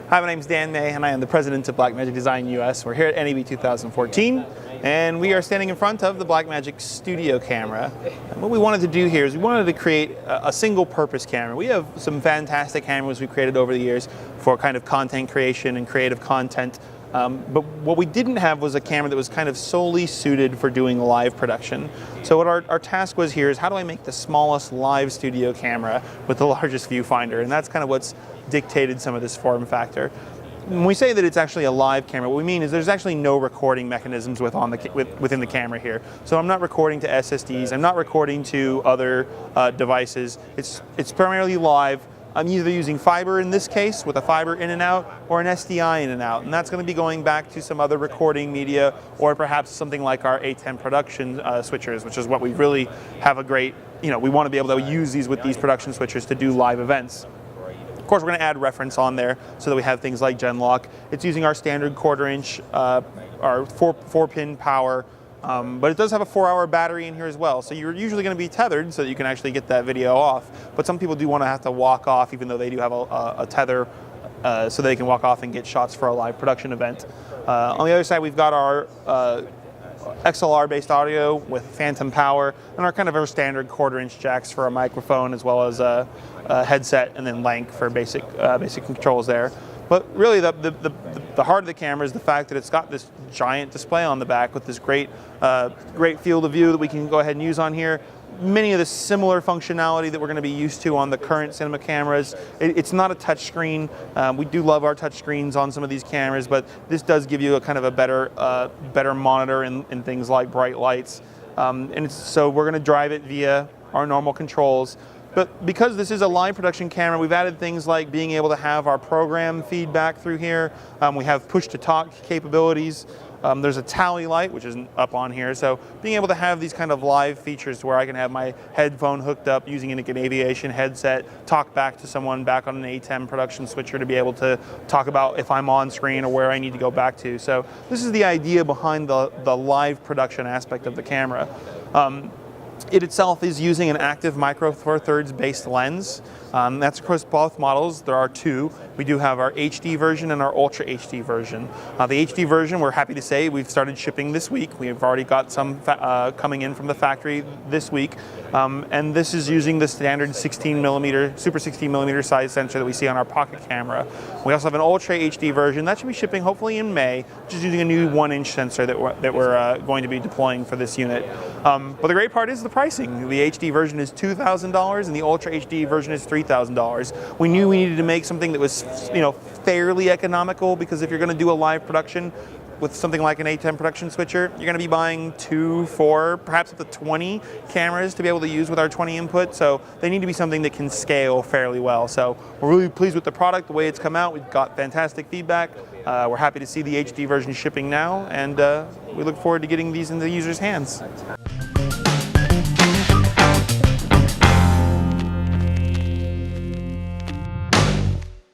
Hi, my name is Dan May, and I am the president of BlackMagic Design US. We're here at NAB 2014, and we are standing in front of the BlackMagic Studio camera. And what we wanted to do here is we wanted to create a single-purpose camera. We have some fantastic cameras we've created over the years for kind of content creation and creative content. But what we didn't have was a camera that was kind of solely suited for doing live production. So what our task was here is, how do I make the smallest live studio camera with the largest viewfinder? And that's kind of what's dictated some of this form factor. When we say that it's actually a live camera, what we mean is there's actually no recording mechanisms within the camera here. So I'm not recording to SSDs, I'm not recording to other devices. It's primarily live. I'm either using fiber in this case, with a fiber in and out, or an SDI in and out. And that's going to be going back to some other recording media, or perhaps something like our A10 production switchers, which is what we really have a great, we want to be able to use these with these production switchers to do live events. Of course, we're going to add reference on there so that we have things like Genlock. It's using our standard 1/4 inch, our 4-pin power. But it does have a 4-hour battery in here as well, so you're usually going to be tethered so that you can actually get that video off. But some people do want to have to walk off, even though they do have a tether, so they can walk off and get shots for a live production event. On the other side, we've got our XLR-based audio with phantom power, and our kind of our standard 1/4 inch jacks for a microphone, as well as a headset, and then Lank for basic controls there. But really, the heart of the camera is the fact that it's got this giant display on the back with this great field of view that we can go ahead and use on here. Many of the similar functionality that we're going to be used to on the current cinema cameras. It's not a touch screen. We do love our touch screens on some of these cameras, but this does give you a kind of a better monitor and things like bright lights. So we're going to drive it via our normal controls. But because this is a live production camera, we've added things like being able to have our program feedback through here. We have push-to-talk capabilities. There's a tally light, which isn't up on here. So being able to have these kind of live features where I can have my headphone hooked up using an aviation headset, talk back to someone back on an A10 production switcher to be able to talk about if I'm on screen or where I need to go back to. So this is the idea behind the live production aspect of the camera. It itself is using an active micro four thirds based lens. That's across both models. There are two. We do have our HD version and our Ultra HD version. The HD version, we're happy to say, we've started shipping this week. We've already got some coming in from the factory this week. And this is using the standard 16mm, super 16mm size sensor that we see on our pocket camera. We also have an Ultra HD version that should be shipping hopefully in May, which is using a new 1-inch sensor that we're going to be deploying for this unit. But the great part is the pricing. The HD version is $2,000 and the Ultra HD version is $3,000. We knew we needed to make something that was, fairly economical, because if you're going to do a live production with something like an A10 production switcher, you're going to be buying 2, 4, perhaps up to 20 cameras to be able to use with our 20 input. So they need to be something that can scale fairly well. So we're really pleased with the product, the way it's come out. We've got fantastic feedback. We're happy to see the HD version shipping now, and we look forward to getting these in the users' hands.